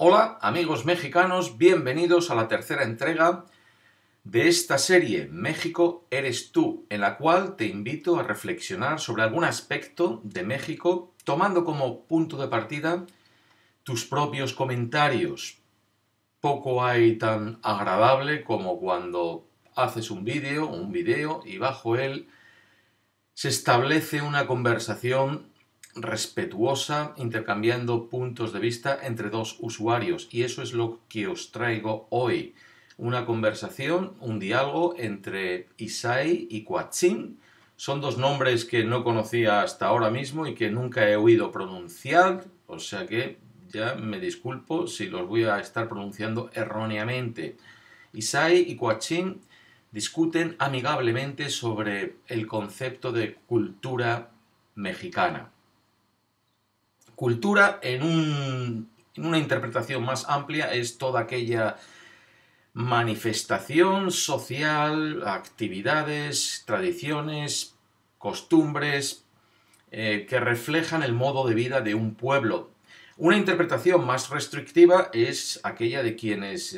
Hola amigos mexicanos, bienvenidos a la tercera entrega de esta serie México eres tú, en la cual te invito a reflexionar sobre algún aspecto de México, tomando como punto de partida tus propios comentarios. Poco hay tan agradable como cuando haces un vídeo y bajo él se establece una conversación respetuosa, intercambiando puntos de vista entre dos usuarios. Y eso es lo que os traigo hoy. Una conversación, un diálogo entre Isai y Quatzin. Son dos nombres que no conocía hasta ahora mismo y que nunca he oído pronunciar, o sea que ya me disculpo si los voy a estar pronunciando erróneamente. Isai y Quatzin discuten amigablemente sobre el concepto de cultura mexicana. Cultura, en una interpretación más amplia, es toda aquella manifestación social, actividades, tradiciones, costumbres que reflejan el modo de vida de un pueblo. Una interpretación más restrictiva es aquella de quienes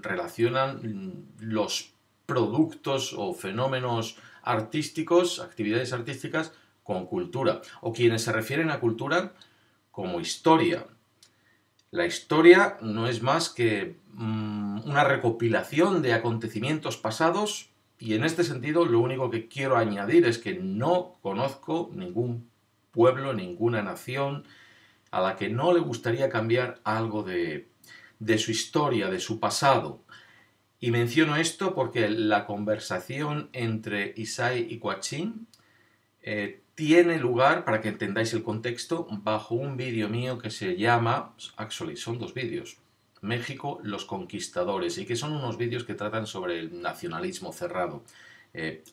relacionan los productos o fenómenos artísticos, actividades artísticas, con cultura, o quienes se refieren a cultura como historia. La historia no es más que una recopilación de acontecimientos pasados, y en este sentido lo único que quiero añadir es que no conozco ningún pueblo, ninguna nación a la que no le gustaría cambiar algo de su historia, de su pasado. Y menciono esto porque la conversación entre Isai y Quatzin tiene lugar, para que entendáis el contexto, bajo un vídeo mío que se llama, son dos vídeos, México, los conquistadores, y que son unos vídeos que tratan sobre el nacionalismo cerrado.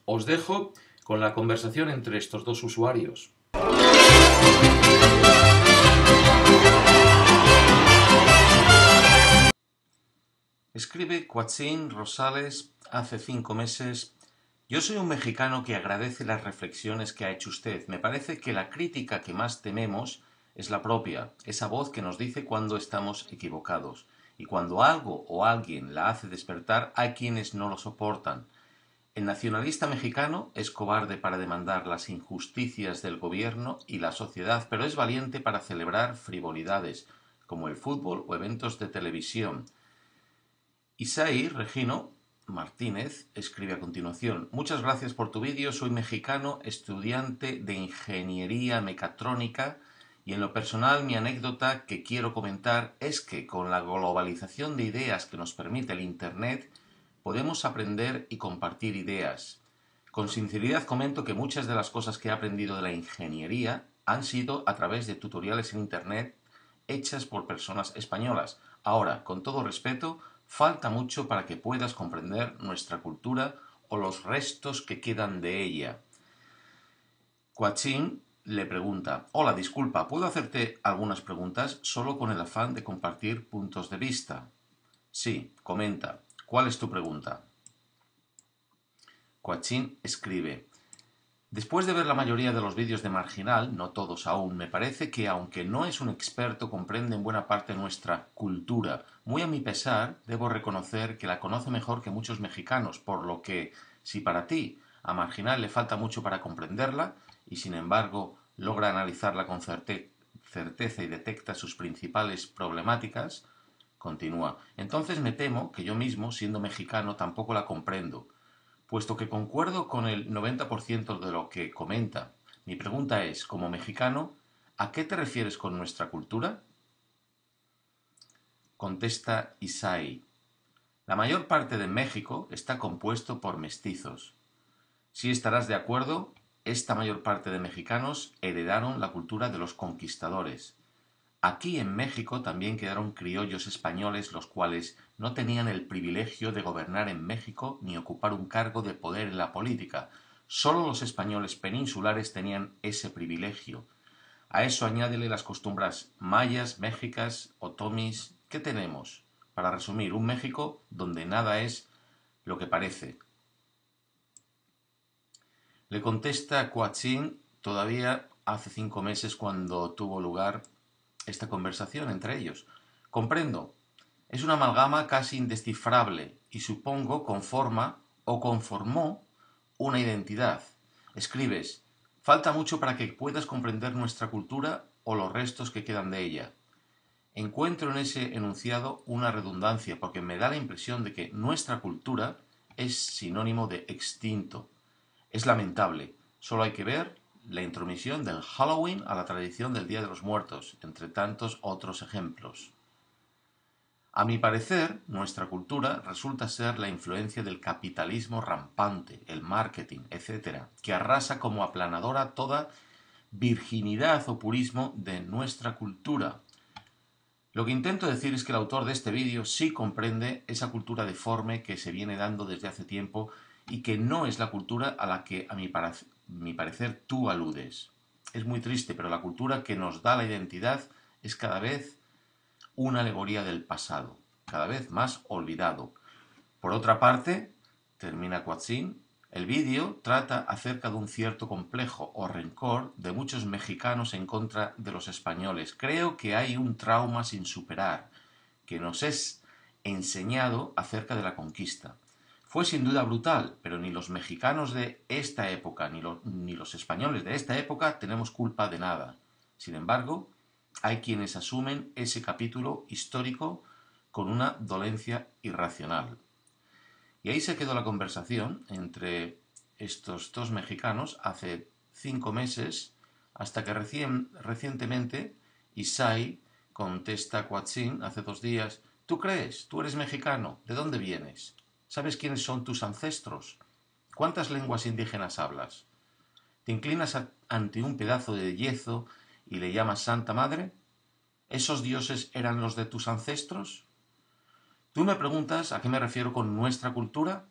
Os dejo con la conversación entre estos dos usuarios. Escribe Quatzin Rosales hace 5 meses: yo soy un mexicano que agradece las reflexiones que ha hecho usted. Me parece que la crítica que más tememos es la propia, esa voz que nos dice cuando estamos equivocados. Y cuando algo o alguien la hace despertar, hay quienes no lo soportan. El nacionalista mexicano es cobarde para demandar las injusticias del gobierno y la sociedad, pero es valiente para celebrar frivolidades, como el fútbol o eventos de televisión. Isai Regino Martínez escribe a continuación: muchas gracias por tu vídeo, soy mexicano, estudiante de ingeniería mecatrónica, y en lo personal mi anécdota que quiero comentar es que con la globalización de ideas que nos permite el Internet, podemos aprender y compartir ideas. Con sinceridad comento que muchas de las cosas que he aprendido de la ingeniería han sido a través de tutoriales en Internet hechas por personas españolas. Ahora, con todo respeto, falta mucho para que puedas comprender nuestra cultura o los restos que quedan de ella. Quatzin le pregunta: hola, disculpa, ¿puedo hacerte algunas preguntas solo con el afán de compartir puntos de vista? Sí, comenta. ¿Cuál es tu pregunta? Quatzin escribe: después de ver la mayoría de los vídeos de Marginal, no todos aún, me parece que, aunque no es un experto, comprende en buena parte nuestra cultura. Muy a mi pesar, debo reconocer que la conoce mejor que muchos mexicanos, por lo que, si para ti a Marginal le falta mucho para comprenderla, y sin embargo logra analizarla con certeza y detecta sus principales problemáticas, continúa, entonces me temo que yo mismo, siendo mexicano, tampoco la comprendo. Puesto que concuerdo con el 90% de lo que comenta, mi pregunta es, como mexicano, ¿a qué te refieres con nuestra cultura? Contesta Isai: la mayor parte de México está compuesto por mestizos. Si estarás de acuerdo, esta mayor parte de mexicanos heredaron la cultura de los conquistadores. Aquí en México también quedaron criollos españoles, los cuales no tenían el privilegio de gobernar en México ni ocupar un cargo de poder en la política. Solo los españoles peninsulares tenían ese privilegio. A eso añádele las costumbres mayas, mexicas, otomis. ¿Qué tenemos? Para resumir, un México donde nada es lo que parece. Le contesta Quatzin todavía hace 5 meses, cuando tuvo lugar esta conversación entre ellos. Comprendo. Es una amalgama casi indescifrable y supongo conforma o conformó una identidad. Escribes, falta mucho para que puedas comprender nuestra cultura o los restos que quedan de ella. Encuentro en ese enunciado una redundancia porque me da la impresión de que nuestra cultura es sinónimo de extinto. Es lamentable. Solo hay que ver la intromisión del Halloween a la tradición del Día de los Muertos, entre tantos otros ejemplos. A mi parecer, nuestra cultura resulta ser la influencia del capitalismo rampante, el marketing, etc., que arrasa como aplanadora toda virginidad o purismo de nuestra cultura. Lo que intento decir es que el autor de este vídeo sí comprende esa cultura deforme que se viene dando desde hace tiempo y que no es la cultura a la que, a mi parecer, tú aludes. Es muy triste, pero la cultura que nos da la identidad es cada vez una alegoría del pasado, cada vez más olvidado. Por otra parte, termina Coetzee, el vídeo trata acerca de un cierto complejo o rencor de muchos mexicanos en contra de los españoles. Creo que hay un trauma sin superar, que nos es enseñado acerca de la conquista. Fue sin duda brutal, pero ni los mexicanos de esta época ni los españoles de esta época tenemos culpa de nada. Sin embargo, hay quienes asumen ese capítulo histórico con una dolencia irracional. Y ahí se quedó la conversación entre estos dos mexicanos hace 5 meses, hasta que recientemente Isai contesta a Coetzee hace 2 días, ¿tú crees? ¿Tú eres mexicano? ¿De dónde vienes? ¿Sabes quiénes son tus ancestros? ¿Cuántas lenguas indígenas hablas? ¿Te inclinas ante un pedazo de yeso y le llamas Santa Madre? ¿Esos dioses eran los de tus ancestros? Tú me preguntas a qué me refiero con nuestra cultura.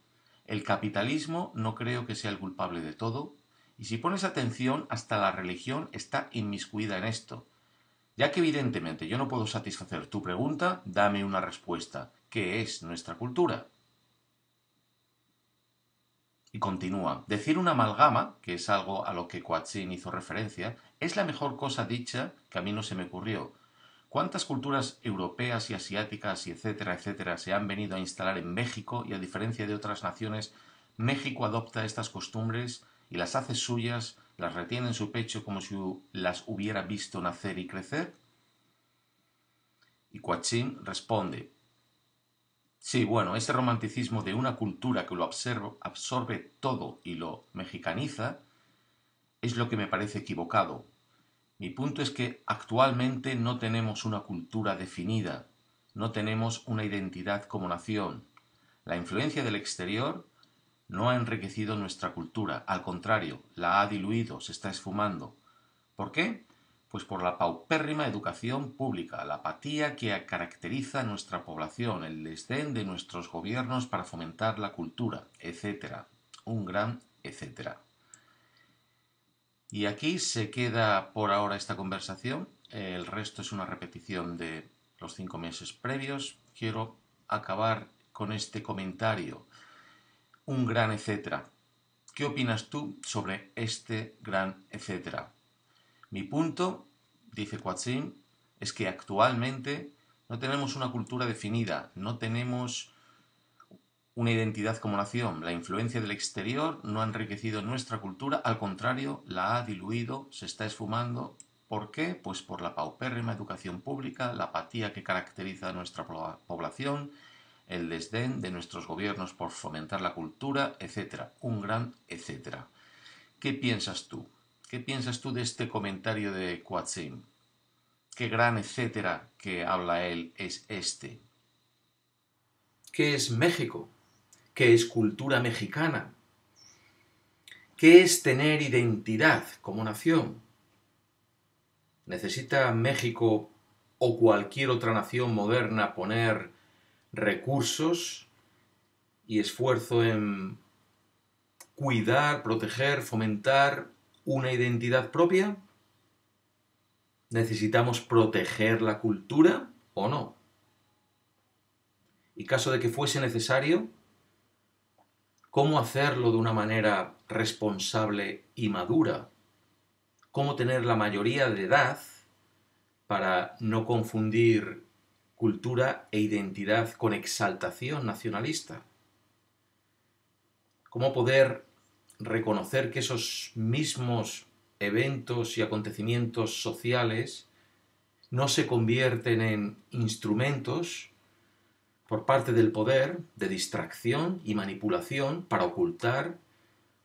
El capitalismo no creo que sea el culpable de todo, y si pones atención, hasta la religión está inmiscuida en esto. Ya que evidentemente yo no puedo satisfacer tu pregunta, dame una respuesta. ¿Qué es nuestra cultura? Y continúa. Decir una amalgama, que es algo a lo que Coetzee hizo referencia, es la mejor cosa dicha que a mí no se me ocurrió. ¿Cuántas culturas europeas y asiáticas y etcétera, etcétera, se han venido a instalar en México y a diferencia de otras naciones, México adopta estas costumbres y las hace suyas, las retiene en su pecho como si las hubiera visto nacer y crecer? Y Coetzee responde, sí, bueno, ese romanticismo de una cultura que lo absorbe todo y lo mexicaniza es lo que me parece equivocado. Mi punto es que actualmente no tenemos una cultura definida, no tenemos una identidad como nación. La influencia del exterior no ha enriquecido nuestra cultura, al contrario, la ha diluido, se está esfumando. ¿Por qué? Pues por la paupérrima educación pública, la apatía que caracteriza a nuestra población, el desdén de nuestros gobiernos para fomentar la cultura, etc. Un gran etcétera. Y aquí se queda por ahora esta conversación. El resto es una repetición de los 5 meses previos. Quiero acabar con este comentario. Un gran etcétera. ¿Qué opinas tú sobre este gran etcétera? Mi punto, dice Coetzee, es que actualmente no tenemos una cultura definida, no tenemos una identidad como nación. La influencia del exterior no ha enriquecido nuestra cultura, al contrario, la ha diluido, se está esfumando. ¿Por qué? Pues por la paupérrima educación pública, la apatía que caracteriza a nuestra población, el desdén de nuestros gobiernos por fomentar la cultura, etc. Un gran etcétera. ¿Qué piensas tú? ¿Qué piensas tú de este comentario de Coetzee? ¿Qué gran etcétera que habla él es este? ¿Qué es México? ¿Qué es cultura mexicana? ¿Qué es tener identidad como nación? ¿Necesita México o cualquier otra nación moderna poner recursos y esfuerzo en cuidar, proteger, fomentar una identidad propia? ¿Necesitamos proteger la cultura o no? Y caso de que fuese necesario, ¿cómo hacerlo de una manera responsable y madura? ¿Cómo tener la mayoría de edad para no confundir cultura e identidad con exaltación nacionalista? ¿Cómo poder reconocer que esos mismos eventos y acontecimientos sociales no se convierten en instrumentos por parte del poder de distracción y manipulación para ocultar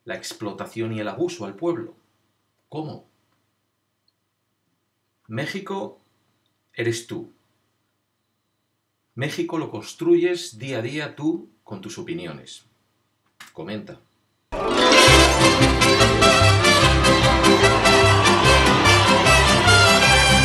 la explotación y el abuso al pueblo? ¿Cómo? México eres tú. México lo construyes día a día tú con tus opiniones. Comenta.